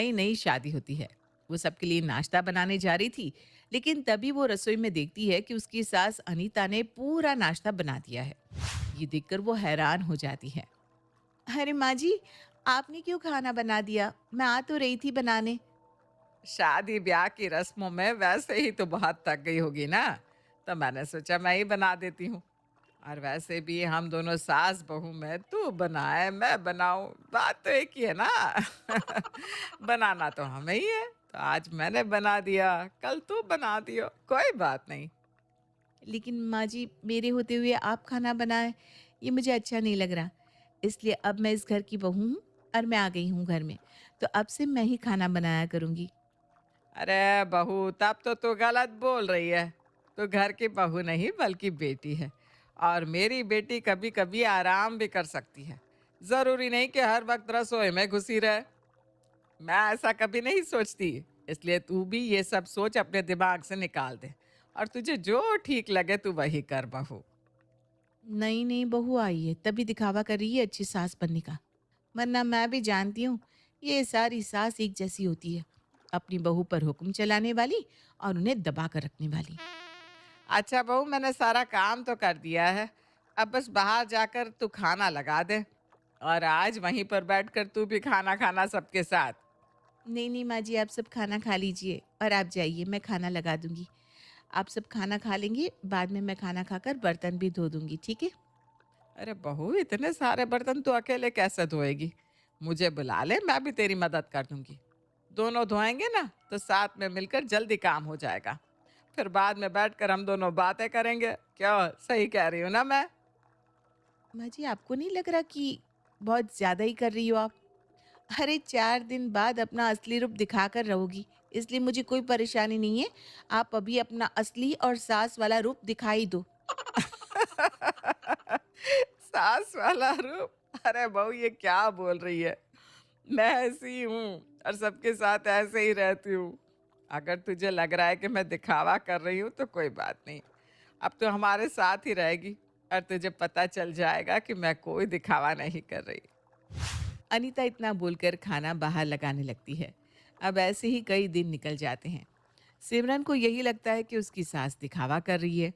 नई नई शादी होती है। वो सबके लिए नाश्ता बनाने जा रही थी, लेकिन तभी वो रसोई में देखती है कि उसकी सास अनीता ने पूरा नाश्ता बना दिया है। ये देखकर वो हैरान हो जाती है। अरे माँ जी, आपने क्यों खाना बना दिया? मैं आ तो रही थी बनाने। शादी ब्याह की रस्मों में वैसे ही तो बहुत थक गई होगी ना, तो मैंने सोचा मैं ही बना देती हूँ। और वैसे भी हम दोनों सास बहू में तू बनाए मैं बनाऊं, बात तो एक ही है ना। बनाना तो हमें ही है, तो आज मैंने बना दिया, कल तू बना दियो, कोई बात नहीं। लेकिन माँ जी, मेरे होते हुए आप खाना बनाए, ये मुझे अच्छा नहीं लग रहा। इसलिए अब मैं इस घर की बहू हूँ और मैं आ गई हूँ घर में, तो अब से मैं ही खाना बनाया करूँगी। अरे बहू, तब तो तू गलत बोल रही है। तू घर की बहू नहीं बल्कि बेटी है, और मेरी बेटी कभी कभी आराम भी कर सकती है। जरूरी नहीं कि हर वक्त रसोई में घुसी रहे। मैं ऐसा कभी नहीं सोचती। इसलिए तू भी ये सब सोच अपने दिमाग से निकाल दे, और तुझे जो ठीक लगे तू वही कर बहू। नई नई बहू आई है तभी दिखावा कर रही है अच्छी सास बनने का, वरना मैं भी जानती हूँ ये सारी सास एक जैसी होती है, अपनी बहू पर हुक्म चलाने वाली और उन्हें दबा कर रखने वाली। अच्छा बहू, मैंने सारा काम तो कर दिया है। अब बस बाहर जाकर तू खाना लगा दे, और आज वहीं पर बैठकर तू भी खाना खाना सबके साथ। नहीं नहीं माँ जी, आप सब खाना खा लीजिए और आप जाइए, मैं खाना लगा दूंगी। आप सब खाना खा लेंगे, बाद में मैं खाना खाकर बर्तन भी धो दूंगी, ठीक है? अरे बहू, इतने सारे बर्तन तू अकेले कैसे धोएगी? मुझे बुला ले, मैं भी तेरी मदद कर दूंगी। दोनों धोएंगे ना तो साथ में मिलकर जल्दी काम हो जाएगा। फिर बाद में बैठकर हम दोनों बातें करेंगे। क्यों, सही कह रही हूँ ना मैं? माँ जी, आपको नहीं लग रहा कि बहुत ज्यादा ही कर रही हो आप? अरे 4 दिन बाद अपना असली रूप दिखाकर रहोगी, इसलिए मुझे कोई परेशानी नहीं है। आप अभी अपना असली और सास वाला रूप दिखाई दो। सास वाला रूप? अरे बहू, ये क्या बोल रही है? मैं ऐसी हूँ और सबके साथ ऐसे ही रहती हूँ। अगर तुझे लग रहा है कि मैं दिखावा कर रही हूँ तो कोई बात नहीं। अब तो हमारे साथ ही रहेगी, और तुझे पता चल जाएगा कि मैं कोई दिखावा नहीं कर रही। अनीता इतना बोलकर खाना बाहर लगाने लगती है। अब ऐसे ही कई दिन निकल जाते हैं। सिमरन को यही लगता है कि उसकी सास दिखावा कर रही है।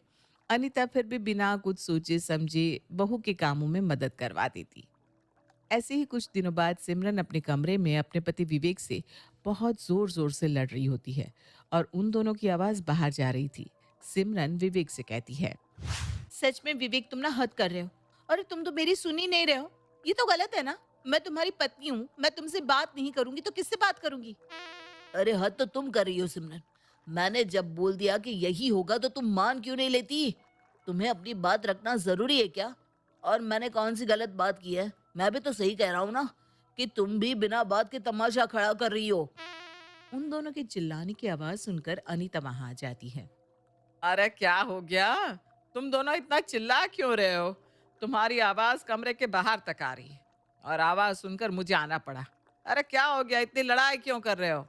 अनीता फिर भी बिना कुछ सोचे समझे बहू के कामों में मदद करवा देती। ऐसे ही कुछ दिनों बाद सिमरन अपने कमरे में अपने पति विवेक से बहुत जोर जोर से लड़ रही होती है, और उन दोनों की आवाज बाहर जा रही थी। सिमरन विवेक से कहती है, सच में विवेक, तुम ना हद कर रहे हो। अरे तुम तो मेरी सुन ही नहीं रहे हो। ये तो गलत है ना। मैं तुम्हारी पत्नी हूँ, मैं तुमसे बात नहीं करूंगी तो किससे बात करूंगी? अरे हद तो तुम कर रही हो सिमरन। मैंने जब बोल दिया कि यही होगा तो तुम मान क्यों नहीं लेती? तुम्हें अपनी बात रखना जरूरी है क्या? और मैंने कौन सी गलत बात की है? मैं भी तो सही कह रहा हूँ ना कि तुम भी बिना बात के तमाशा खड़ा कर रही हो। उन दोनों के चिल्लाने की आवाज सुनकर अनीता वहां आ जाती है। अरे क्या हो गया? तुम दोनों इतना चिल्ला क्यों रहे हो? तुम्हारी आवाज कमरे के बाहर तक आ रही है, और आवाज सुनकर मुझे आना पड़ा। अरे क्या हो गया? इतनी लड़ाई क्यों कर रहे हो?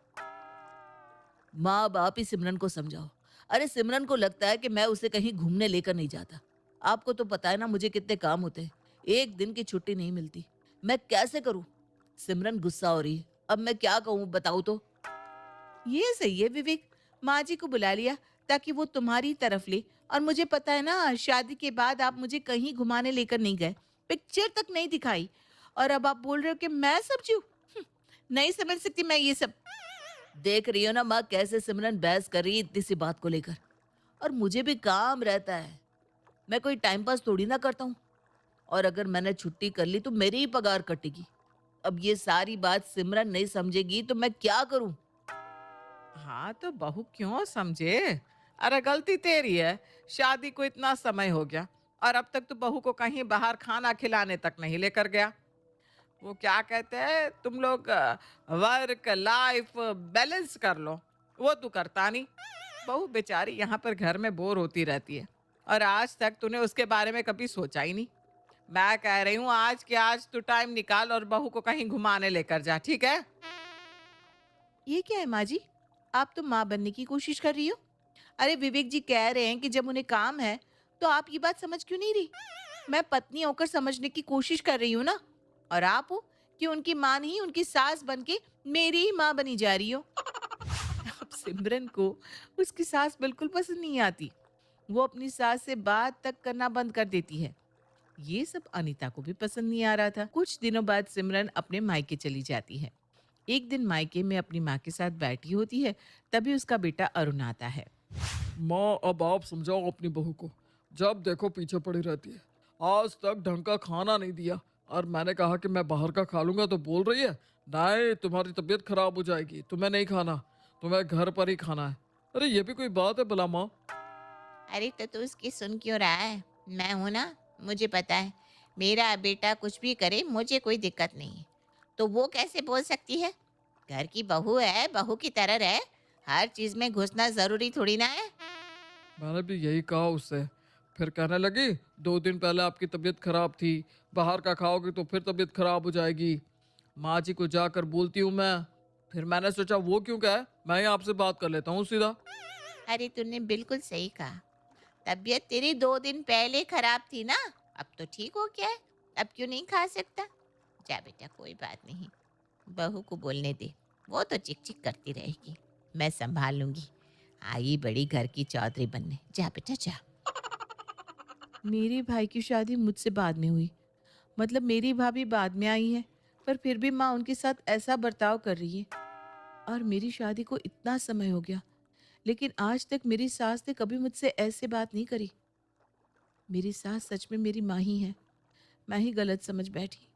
माँ बाप ही सिमरन को समझाओ। अरे सिमरन को लगता है कि मैं उसे कहीं घूमने लेकर नहीं जाता। आपको तो पता है ना मुझे कितने काम होते हैं। एक दिन की छुट्टी नहीं मिलती। मैं कैसे करूं? सिमरन गुस्सा हो रही है। अब मैं क्या कहूँ बताओ तो? ये सही है विवेक, माँ जी को बुला लिया ताकि वो तुम्हारी तरफ ले। और मुझे पता है ना, शादी के बाद आप मुझे कहीं घुमाने लेकर नहीं गए, पिक्चर तक नहीं दिखाई, और अब आप बोल रहे हो कि मैं समझू? नहीं समझ सकती मैं ये सब। देख रही हो ना माँ कैसे सिमरन बहस कर रही है इतनी सी बात को लेकर। और मुझे भी काम रहता है। मैं कोई टाइम पास थोड़ी ना करता हूँ। और अगर मैंने छुट्टी कर ली तो मेरी ही पगार कटेगी। अब ये सारी बात सिमरन नहीं समझेगी तो मैं क्या करूं? हाँ तो बहू क्यों समझे? अरे गलती तेरी है। शादी को इतना समय हो गया, और अब तक तो बहू को कहीं बाहर खाना खिलाने तक नहीं लेकर गया। वो क्या कहते हैं तुम लोग, वर्क लाइफ बैलेंस कर लो। वो तू करता नहीं। बहू बेचारी यहाँ पर घर में बोर होती रहती है, और आज तक तूने उसके बारे में कभी सोचा ही नहीं। मैं कह रही हूँ आज के आज तू टाइम निकाल और बहू को कहीं घुमाने लेकर जा, ठीक है? ये क्या है माँ जी? आप तो माँ बनने की कोशिश कर रही हो। अरे विवेक जी कह रहे हैं कि जब उन्हें काम है, तो आप ये बात समझ क्यों नहीं रही? मैं पत्नी होकर समझने की कोशिश कर रही हूँ ना। और आप हो कि उनकी माँ नहीं, उनकी सास बन के मेरी ही माँ बनी जा रही हो। अब सिमरन को उसकी सास बिल्कुल पसंद नहीं आती। वो अपनी सास से बात तक करना बंद कर देती है। ये सब अनीता को भी पसंद नहीं आ रहा था। कुछ दिनों बाद सिमरन अपने मायके चली जाती है। एक दिन मायके में अपनी माँ के साथ बैठी होती है, तभी उसका बेटा अरुण आता है। माँ, अब आप समझाओ अपनी बहू को। जब देखो पीछे पड़ी रहती है। आज तक ढंग का खाना नहीं दिया, और मैंने कहा कि मैं बाहर का खा लूंगा तो बोल रही है नहीं, तुम्हारी तबीयत खराब हो जाएगी, तुम्हें नहीं खाना, तुम्हें घर पर ही खाना है। अरे ये भी कोई बात है भला माँ? अरे तो तू उसकी सुन क्यों रहा है? मैं हूं ना, मुझे पता है। मेरा बेटा कुछ भी करे, मुझे कोई दिक्कत नहीं है। तो वो कैसे बोल सकती है? घर की बहू है, बहू की तरह रहे। हर चीज में घुसना जरूरी थोड़ी ना है। मैंने भी यही कहा उससे। फिर कहने लगी 2 दिन पहले आपकी तबीयत खराब थी, बाहर का खाओगे तो फिर तबीयत खराब हो जाएगी। माँ जी को जाकर बोलती हूँ मैं। फिर मैंने सोचा वो क्यों कहे, मैं ही आपसे बात कर लेता हूँ सीधा। अरे तूने बिल्कुल सही कहा। तबीयत तेरी 2 दिन पहले खराब थी ना, अब तो ठीक हो गया है। अब क्यों नहीं खा सकता? जा बेटा, कोई बात नहीं। बहू को बोलने दे, वो तो चिक चिक करती रहेगी। मैं संभाल लूंगी। आई बड़ी घर की चौधरी बनने। जा बेटा जा। मेरे भाई की शादी मुझसे बाद में हुई, मतलब मेरी भाभी बाद में आई है, पर फिर भी माँ उनके साथ ऐसा बर्ताव कर रही है। और मेरी शादी को इतना समय हो गया, लेकिन आज तक मेरी सास ने कभी मुझसे ऐसे बात नहीं करी। मेरी सास सच में मेरी माँ ही है। मैं ही गलत समझ बैठी।